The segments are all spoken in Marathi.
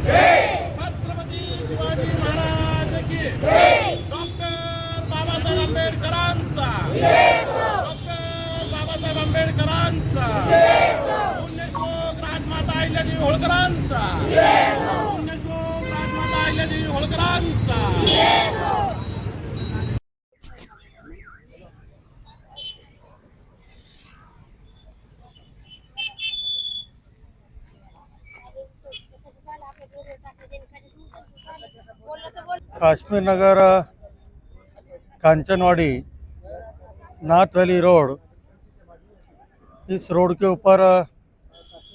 छत्रपती शिवाजी महाराज की, डॉक्टर बाबासाहेब आंबेडकरांचा, डॉक्टर बाबासाहेब आंबेडकरांचा, पुण्यश्लोक राजमाता अहिल्यादेवी होळकरांचा, पुण्यश्लोक राजमाता अहिल्यादेवी होळकरांचा. काश्मीर नगर कांचनवाड़ी नाथ वैली रोड, इस रोड के ऊपर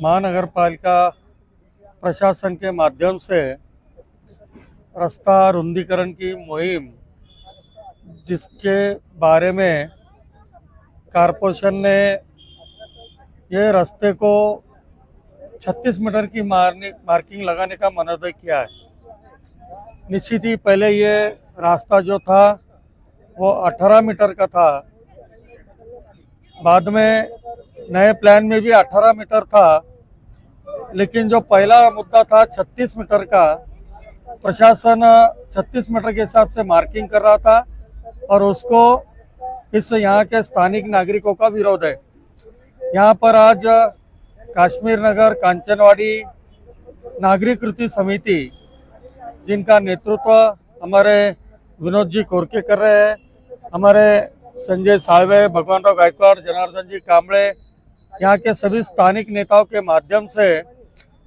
महानगर पालिका प्रशासन के माध्यम से रास्ता रुंदीकरण की मुहिम, जिसके बारे में कारपोरेशन ने ये रास्ते को 36 मीटर की मार्किंग लगाने का मनोदय किया है। निश्चित ही पहले ये रास्ता जो था वो 18 मीटर का था, बाद में नए प्लान में भी 18 मीटर था, लेकिन जो पहला मुद्दा था 36 मीटर का, प्रशासन 36 मीटर के हिसाब से मार्किंग कर रहा था और उसको इस यहाँ के स्थानिक नागरिकों का विरोध है। यहाँ पर आज काश्मीर नगर कांचनवाड़ी नागरिक कृति समिति, जिनका नेतृत्व हमारे विनोद जी कोरके कर रहे हैं, हमारे संजय साळवे, भगवानराव गायकवाड़, जनार्दन जी कांबळे, यहाँ के सभी स्थानिक नेताओं के माध्यम से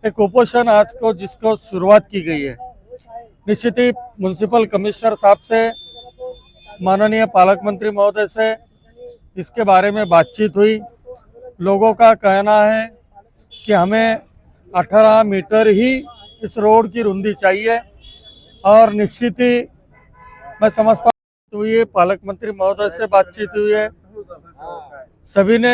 एक उपोषण आज को जिसको शुरुआत की गई है। निश्चित ही म्यूनसिपल कमिश्नर साहब से, माननीय पालक मंत्री महोदय से इसके बारे में बातचीत हुई। लोगों का कहना है कि हमें 18 मीटर ही इस रोड की रुंदी चाहिए और निश्चित ही मैं समझता हूँ ये पालक मंत्री महोदय से बातचीत हुई है, सभी ने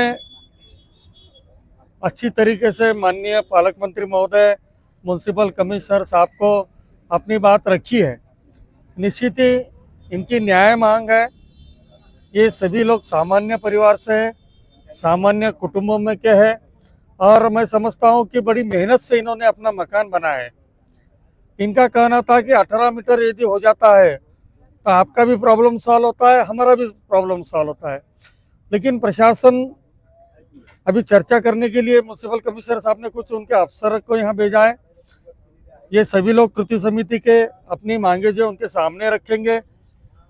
अच्छी तरीके से माननीय पालक मंत्री महोदय, म्यूनसिपल कमिश्नर साहब को अपनी बात रखी है। निश्चित ही इनकी न्याय मांग है। ये सभी लोग सामान्य परिवार से है, सामान्य कुटुंबों में के हैं और मैं समझता हूँ कि बड़ी मेहनत से इन्होंने अपना मकान बनाया है। इनका कहना था कि 18 मीटर यदि हो जाता है तो आपका भी प्रॉब्लम सॉल्व होता है, हमारा भी प्रॉब्लम सॉल्व होता है। लेकिन प्रशासन अभी चर्चा करने के लिए म्यूनसिपल कमिश्नर साहब ने कुछ उनके अफसर को यहाँ भेजा है। ये सभी लोग कृति समिति के अपनी मांगे जो उनके सामने रखेंगे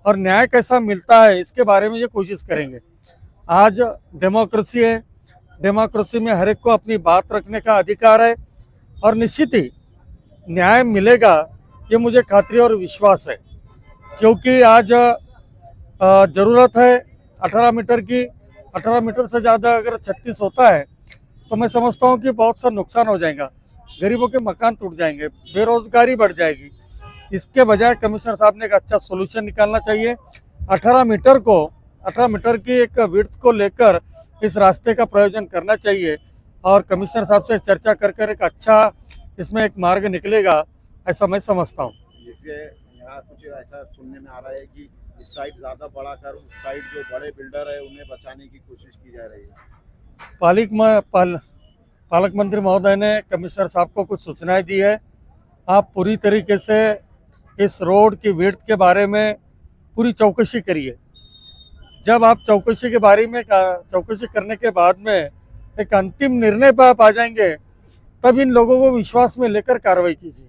और न्याय कैसा मिलता है इसके बारे में ये कोशिश करेंगे। आज डेमोक्रेसी है, डेमोक्रेसी में हर एक को अपनी बात रखने का अधिकार है और निश्चित ही न्याय मिलेगा, ये मुझे खातरी और विश्वास है। क्योंकि आज ज़रूरत है 18 मीटर की, 18 मीटर से ज़्यादा अगर 36 होता है तो मैं समझता हूँ कि बहुत सा नुकसान हो जाएगा, गरीबों के मकान टूट जाएंगे, बेरोजगारी बढ़ जाएगी। इसके बजाय कमिश्नर साहब ने एक अच्छा सोल्यूशन निकालना चाहिए। 18 मीटर की एक विड्थ को लेकर इस रास्ते का प्रयोजन करना चाहिए और कमिश्नर साहब से चर्चा कर एक अच्छा इसमें एक मार्ग निकलेगा, ऐसा मैं समझता हूँ। जैसे यहाँ कुछ ऐसा सुनने में आ रहा है कि इस साइड ज़्यादा बड़ा कर, उस साइड जो बड़े बिल्डर है उन्हें बचाने की कोशिश की जा रही है। पालक मंत्री महोदय ने कमिश्नर साहब को कुछ सूचनाएं दी है। आप पूरी तरीके से इस रोड की विड्थ के बारे में पूरी चौकसी करिए। जब आप चौकसी के बारे में चौकसी करने के बाद में एक अंतिम निर्णय पर आप आ जाएंगे, तब इन लोगों को विश्वास में लेकर कार्रवाई कीजिए।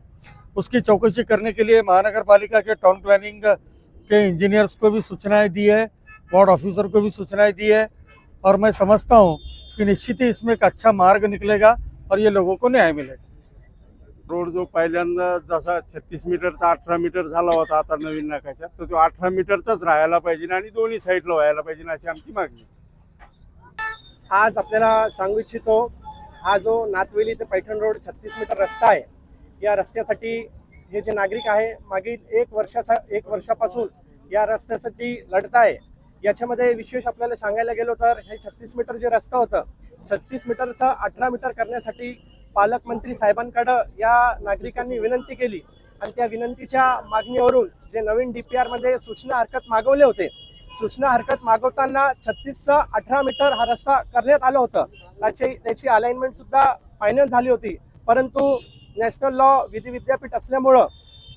उसकी चौकसी करने के लिए महानगर पालिका के टाउन प्लानिंग के इंजीनियर्स को भी सूचनाएं दी है, वार्ड ऑफिसर को भी सूचनाएं दी है और मैं समझता हूं की निश्चित ही इसमें एक अच्छा मार्ग निकलेगा और ये लोगों को न्याय मिलेगा। रोड जो पहिल्यांदा जसा 36 मीटरचा 18 मीटर झाला होता आता नवीन नाकाच्या, तर तो 18 मीटरचाच राहायला पाहिजे आणि दोन्ही साईडला व्हायला पाहिजे अशी आमची मागणी। आज आपल्याला सांगू इच्छितो, हा जो नाथवेली ते पैठण रोड 36 मीटर रस्ता आहे, या रस्त्यासाठी हे जे नागरिक आहे मागील एक वर्षापासून या रस्त्यासाठी लढत आहे। याच्यामध्ये विशेष आपल्याला सांगायला गेलो तर हे 36 मीटर जे रस्ता होतं, 36 मीटरचा 18 मीटर करण्यासाठी पालकमंत्री साहेबांकडे या नागरिकांनी विनंती केली आणि त्या विनंतीच्या मागणीवरून जे नवीन DPR मध्ये सूचना हरकत मागवले होते, सूचना हरकत मागवताना 36 18 मीटर हा रस्ता करण्यात आला होता। त्याची अलाइनमेंट सुद्धा फायनल झाली होती, परंतु नॅशनल लॉ विधी विद्यापीठ असल्यामुळं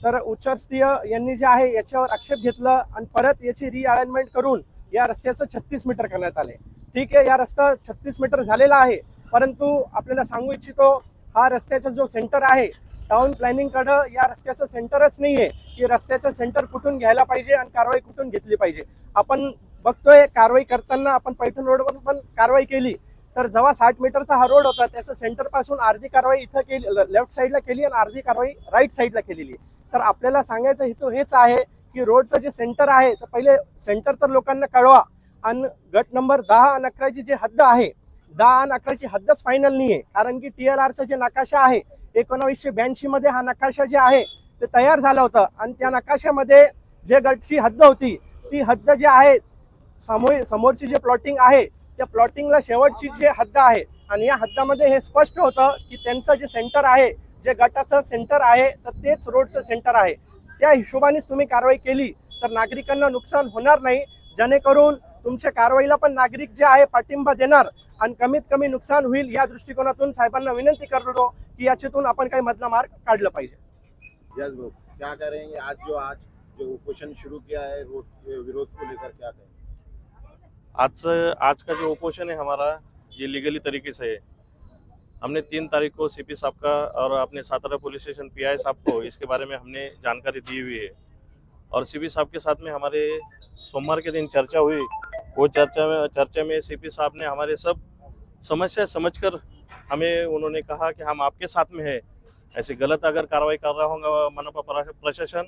तर उच्चस्तरीय यांनी जे आहे याच्यावर आक्षेप घेतलं आणि परत याची रिअलाइनमेंट करून या रस्त्याचं 36 मीटर करण्यात आले. ठीक आहे, या रस्ता 36 मीटर झालेला आहे, परंतु आपल्याला सांगू इच्छितो हा रस्त्याचा जो सेंटर आहे टाउन प्लॅनिंगकडं या रस्त्याचं सेंटरच नाही आहे की रस्त्याचं सेंटर कुठून घ्यायला पाहिजे आणि कारवाई कुठून घेतली पाहिजे. आपण बघतोय कारवाई करताना आपण पैठण रोडवर पण कारवाई केली तर जेव्हा 60 मीटरचा हा रोड होता त्याचं सेंटरपासून अर्धी कारवाई इथं केली, लेफ्ट साईडला केली आणि अर्धी कारवाई राईट साईडला केलेली. तर आपल्याला सांगायचं हेतू हेच आहे की रोडचं जे सेंटर आहे तर पहिले सेंटर तर लोकांना कळवा आणि गट नंबर 10 आणि 11ची जी हद्द आहे 10 आणि 11ची हद्दच फायनल नाही आहे. कारण की TLRचा जे नकाशा आहे 1982 मध्ये हा नकाशा जे आहे ते तयार झाला होता आणि त्या नकाशामध्ये जे गटची हद्द होती ती हद्द जी आहे समोरची जे प्लॉटिंग आहे त्या प्लॉटिंगला शेवटची जी हद्द आहे आणि या हद्दामध्ये हे स्पष्ट होतं की त्यांचं जे सेंटर आहे जे गटाचं सेंटर आहे तर तेच रोडचं सेंटर आहे. त्या हिशोबानेच तुम्ही कारवाई केली तर नागरिकांना नुकसान होणार नाही, जेणेकरून तुमच्या कारवाईला पण नागरिक जे आहे पाठिंबा देणार आणि कमीत कमी नुकसान होईल या दृष्टिकोनातून साहेबांना विनंती करतो की याच्यातून आपण काही मधला मार्ग काढला पाहिजे. यस ब्रो, क्या करेंगे आज जो ऑपरेशन शुरू किया है विरोध को लेकर, क्या कहेंगे? आज का जो ओपोजिशन है हमारा ये लीगली तरीके से है. हमने 3 तारीख को CP साहब का और अपने सातारा पुलिस स्टेशन PI साहब को इसके बारे में हमने जानकारी दी हुई है और CP साहब के साथ में हमारे सोमवार के दिन चर्चा हुई. वो चर्चा में CP साहब ने हमारे सब समस्या समझकर हमें उन्होंने कहा कि हम आपके साथ में है, ऐसे गलत अगर कार्रवाई कर रहा होगा मनपा प्रशासन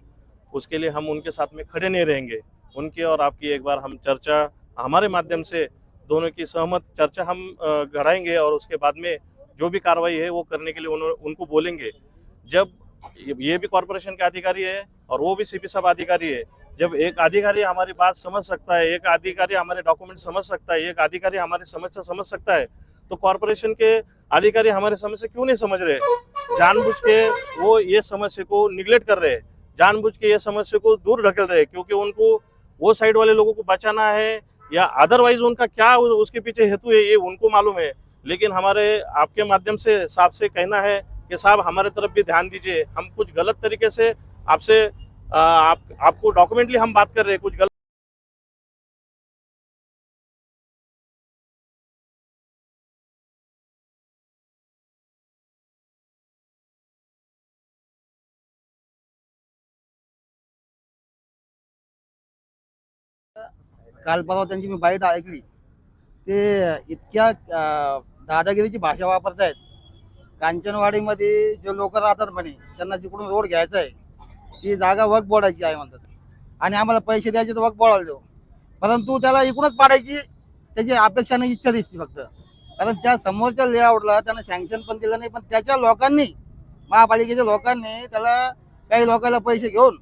उसके लिए हम उनके साथ में खड़े नहीं रहेंगे. उनकी और आपकी एक बार हम चर्चा हमारे माध्यम से दोनों की सहमत चर्चा हम गढ़ाएंगे और उसके बाद में जो भी कार्रवाई है वो करने के लिए उनको बोलेंगे. जब ये भी कॉरपोरेशन के अधिकारी है और वो भी CP साहब अधिकारी है, जब एक अधिकारी हमारी बात समझ सकता है, एक अधिकारी हमारे डॉक्यूमेंट समझ सकता है, एक अधिकारी हमारी समस्या समझ सकता है, तो कॉरपोरेशन के अधिकारी हमारे समस्या क्यों नहीं समझ रहे? जानबूझ के वो ये समस्या को निगलेक्ट कर रहे हैं, जानबूझ के ये समस्या को दूर ढकेल रहे हैं, क्योंकि उनको वो साइड वाले लोगों को बचाना है या अदरवाइज उनका क्या उसके पीछे हेतु है ये उनको मालूम है. लेकिन हमारे आपके माध्यम से साहब से कहना है कि साहब हमारे तरफ भी ध्यान दीजिए. हम कुछ गलत तरीके से आपसे आपको डॉक्यूमेंटली हम बात कर रहे हैं, कुछ गलत काल परवा त्यांची मी बाईट ऐकली. ते इतक्या दादागिरीची भाषा वापरतायत. कांचनवाडीमध्ये जे लोक राहतात म्हणे त्यांना जिकडून रोड घ्यायचा आहे ती जागा वक्फ बोर्डाची आहे म्हणतात आणि आम्हाला पैसे द्यायचे तर वक्फ बोर्डाला देऊ, परंतु त्याला इकडूनच पाडायची त्याची अपेक्षा नाही, इच्छा दिसते फक्त. कारण त्या समोरच्या लेआउटला त्यांना सँक्शन पण दिलं नाही, पण त्याच्या लोकांनी महापालिकेच्या लोकांनी त्याला काही लोकांना पैसे घेऊन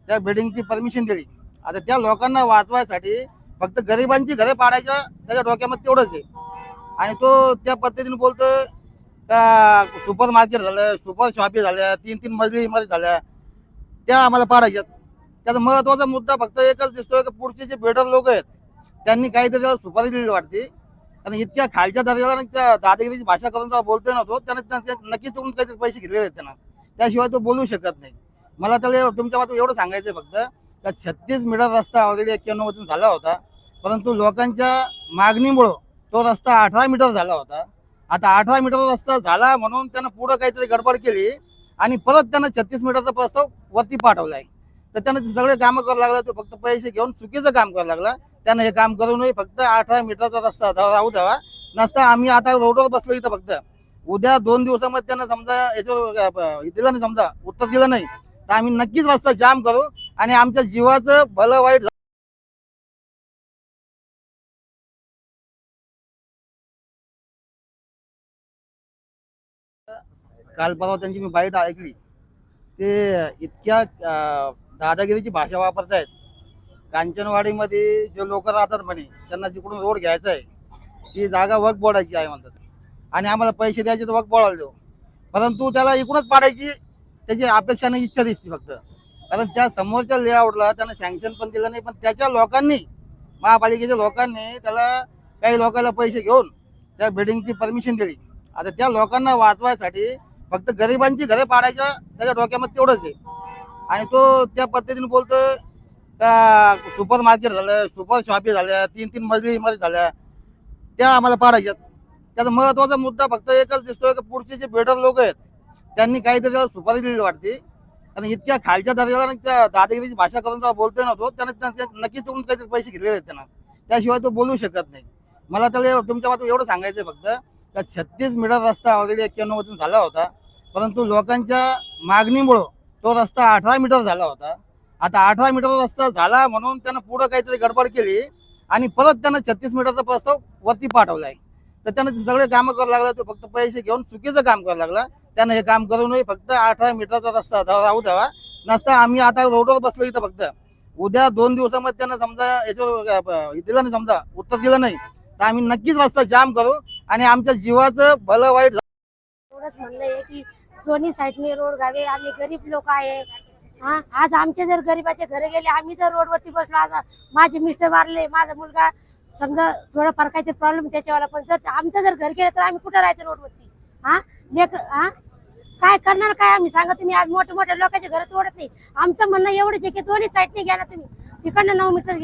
त्या बिल्डिंगची परमिशन दिली. आता त्या लोकांना वाचवायसाठी फक्त गरिबांची घरे पाडायच्या त्याच्या डोक्यामध्ये तेवढंच आहे आणि तो त्या पद्धतीने बोलतोय का सुपर मार्केट झालं, सुपर शॉपी झाल्या, 3-3 मजली इमारत झाल्या त्या आम्हाला पाडायच्यात. त्याचा महत्वाचा मुद्दा फक्त एकच दिसतोय की पुढचे जे बिल्डर लोक आहेत त्यांनी काहीतरी त्याला सुपारी दिली वाटते. आणि इतक्या खालच्या दर्जाला त्या दादागिरीची भाषा करून जेव्हा बोलतोय ना तो त्यांना नक्कीच तिकडून काहीतरी पैसे घेतलेले आहेत त्यांना, त्याशिवाय तो बोलू शकत नाही. मला त्याला तुमच्या मात्र एवढं सांगायचं फक्त का 36 मीटर रस्ता ऑलरेडी 91 मधून झाला होता, परंतु लोकांच्या मागणीमुळं तो रस्ता 18 मीटर झाला होता. आता 18 मीटर रस्ता झाला म्हणून त्यानं पुढं काहीतरी गडबड केली आणि परत त्यानं 36 मीटरचा प्रस्ताव वरती पाठवला आहे. तर त्यानं ते सगळे कामं करायला लागला, तो फक्त पैसे घेऊन चुकीचं काम करायला लागला. त्यानं हे काम करू नये, फक्त 18 मीटरचा रस्ता राहू द्यावा. नसता आम्ही आता रोडवर बसलो इथं, फक्त उद्या 2 दिवसामध्ये त्यानं समजा याच्यावर दिलं नाही, समजा उत्तर दिलं नाही तर आम्ही नक्कीच रस्ता जाम करू आणि आमच्या जीवाचं भलं वाईट. काल परवा त्यांची मी बाईट ऐकली. ते इतक्या दादागिरीची भाषा वापरतायत. कांचनवाडीमध्ये जे लोक राहतात म्हणे त्यांना जिकडून रोड घ्यायचा आहे ती जागा वक्फ बोर्डाची आहे म्हणतात आणि आम्हाला पैसे द्यायचे तर वक्फ बोर्डाला देऊ, परंतु त्याला इकडूनच पाडायची त्याची अपेक्षा नाही, इच्छा दिसते फक्त. कारण त्या समोरच्या लेआउटला त्यांना सँक्शन पण दिलं नाही, पण त्याच्या लोकांनी महापालिकेच्या लोकांनी त्याला काही लोकांना पैसे घेऊन त्या बिल्डिंगची परमिशन दिली. आता त्या लोकांना वाचवायसाठी फक्त गरिबांची घरे पाडायचं त्याच्या डोक्यामध्ये तेवढंच आहे. आणि तो त्या पद्धतीने बोलतोय का सुपर मार्केट झालं, सुपर शॉपी झाल्या, 3-3 मजली इमारत झाल्या, त्या आम्हाला पाडायच्यात. त्याचा महत्वाचा मुद्दा फक्त एकच दिसतोय की पुढचे जे बिल्डर लोक आहेत त्यांनी काहीतरी त्याला सुपारी दिली वाटते. आणि इतक्या खालच्या दर्जाला त्या दादागिरीची भाषा करून जेव्हा बोलतोय ना तो, त्यानं नक्कीच तिकडून काहीतरी पैसे घेतलेले आहेत त्यांना, त्याशिवाय तो बोलू शकत नाही. मला त्याला तुमच्या मात्र एवढं सांगायचं फक्त का 36 मीटर रस्ता ऑलरेडी 91 मधून झाला होता, परंतु लोकांच्या मागणीमुळं तो रस्ता 18 मीटर झाला होता. आता 18 मीटर रस्ता झाला म्हणून त्यानं पुढं काहीतरी गडबड केली आणि परत त्यानं 36 मीटरचा प्रस्ताव वरती पाठवलाय. तर त्यानं ते सगळे कामं करायला लागला, तो फक्त पैसे घेऊन चुकीचं काम करायला लागला. त्यानं हे काम करू नये, फक्त 18 मीटरचा रस्ता राहू द्यावा. नसता आम्ही आता रोडवर बसलो इथं, फक्त उद्या 2 दिवसामध्ये त्यानं समजा याच्यावर दिलं नाही, समजा उत्तर दिलं नाही तर आम्ही नक्कीच रस्ता जाम करू आणि आमच्या जीवाचं भलं वाईट. एवढंच म्हणणं आहे की दोन्ही साईडने रोड घ्यावे. आम्ही गरीब लोक आहे. हा, आज आमचे जर गरीबाचे घरे गेले, आम्ही जर रोडवरती बसलो, आज माझे मिस्टर मारले, माझा मुलगा समजा थोडं काहीतरी प्रॉब्लेम त्याच्यावाला, पण जर आमचं जर घर गेलं तर आम्ही कुठं राहायचं रोडवरती? हा काय करणार काय आम्ही सांगा तुम्ही? आज मोठे मोठे लोकांचे घर तोडत नाही. आमचं म्हणणं एवढंच आहे की दोन्ही साईडने घ्या ना तुम्ही. तिकडनं 9 मीटर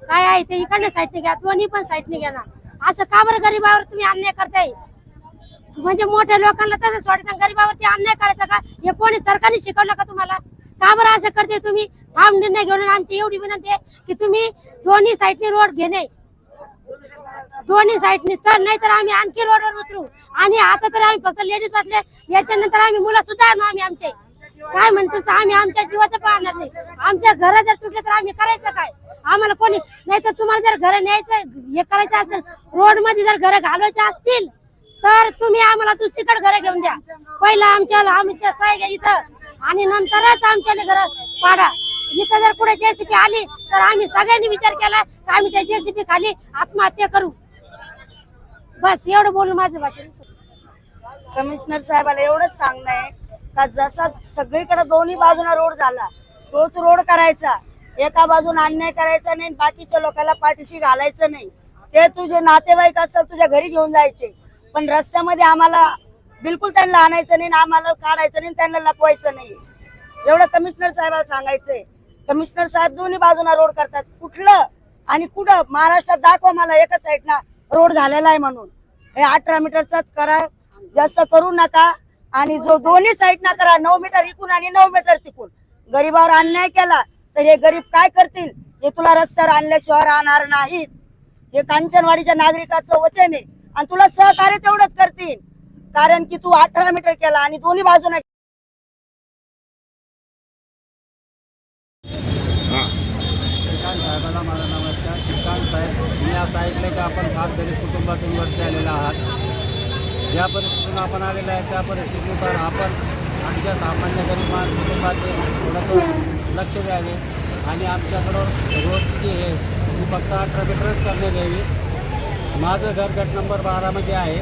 काय आहे ते इकडनं साईडने घ्या, दोन्ही पण साईडने घ्या ना. असं का बरं गरीबावर तुम्ही अन्याय करताय? म्हणजे मोठ्या लोकांना तसं सोडायचं, गरीबावरती अन्याय करायचा का? हे कोणी सरकारने शिकवलं का तुम्हाला? का बरं असं करते तुम्ही? ठाम निर्णय घेऊन आमची एवढी विनंती आहे की तुम्ही दोन्ही साईडने रोड घेणे, दोन्ही साईडने, तर नाही तर आम्ही आणखी रोडवर उतरू. आणि आता तर आम्ही फक्त लेडीज बसले, याच्यानंतर आम्ही मुलं सुद्धा आणू. आम्ही आमचे काय म्हणतो तर आम्ही आमच्या जीवाचं पाहणार नाही. आमच्या घर जर तुटले तर आम्ही करायचं काय? आम्हाला कोणी नाही तर तुम्हाला जर घर न्यायचं हे करायचं असेल, रोड मध्ये जर घर घालवायचे असतील तर तुम्ही आम्हाला दुसरीकडे घर घेऊन द्या. पहिला आमच्या सही घ्या इथं आणि नंतरच आमच्याला घर पाडा. इथं जर पुढे जेसीबी आली तर आम्ही सगळ्यांनी विचार केला की आम्ही त्या जेसीबी खाली आत्महत्या करू. बस एवढं बोलून माझं भाषण. कमिशनर साहेबाला एवढंच सांगणं आहे का जसा सगळीकडे दोन्ही बाजूला रोड झाला तोच रोड करायचा. एका बाजून अन्याय करायचा नाही, बाकीच्या लोकांना पाठीशी घालायचं नाही. ते तुझे नातेवाईक असतात तुझ्या घरी घेऊन जायचे, पण रस्त्यामध्ये आम्हाला बिलकुल त्यांना आणायचं नाही, आम्हाला काढायचं नाही, त्यांना लपवायचं नाही. एवढं कमिशनर साहेबाला सांगायचंय. कमिशनर साहेब दोन्ही बाजूला रोड करतात, कुठलं आणि कुठं महाराष्ट्रात दाखवा मला एका साईडना रोड झालेला आहे म्हणून. हे 18 मीटरचाच करा, जास्त करू नका. आणि जो दोन्ही साईडना करा, 9 मीटर इकून आणि 9 मीटर तिकून. गरीबावर अन्याय केला तर हे गरीब काय करतील? हे तुला रस्त्यावर आणल्याशिवाय राहणार नाहीत. हे कांचनवाडीच्या नागरिकाचं वचन आहे आणि तुला सहकार्य तेवढंच करतील, कारण की तू 18 मीटर केला आणि दोन्ही बाजूने. साहेबाला माझा नमस्कार. किसान साहेब, मी असं ऐकलं की आपण फार गरीब कुटुंबातून वरती आलेला आहात. ज्या परिस्थितीतून आपण आलेला आहे त्या परिस्थितीनुसार आपण आमच्या सामान्य गरीब कुटुंबाचे थोडंसं लक्ष द्यावे आणि आमच्याकडं रोड जी आहे ती फक्त 18 मीटरच करण्यात यावी. माझं घर गट नंबर 12मध्ये आहे.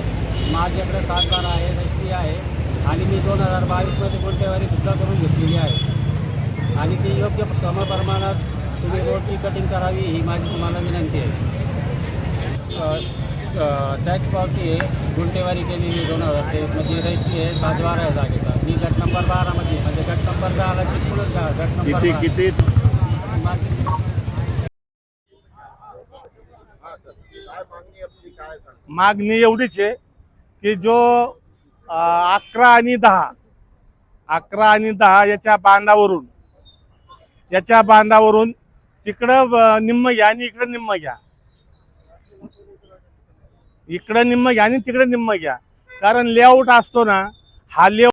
माझ्याकडे 7-12 आहे, रस्ती आहे आणि मी 2022मध्ये गुंठेवारी सुद्धा करून घेतलेली आहे आणि ती योग्य समप्रमाणात तुम्ही रोडची कटिंग करावी ही माझी तुम्हाला विनंती आहे. टॅक्स पावती आहे, गुंठेवारी केलेली 2023 म्हणजे रजिस्ट्री आहे 7-12 आहे जागेचा. मी गट नंबर 12मध्ये म्हणजे गट नंबर 10ला चिटकूनच गट नंबर किती मागणी एवढीच आहे की जो 11 आणि 10 याच्या बांधावरून तिकडं निम्म घ्या आणि इकडं निम्म घ्या, इकडं निम्म घ्या आणि तिकडं निम्म घ्या. कारण लेआउट असतो ना, हा लेआउट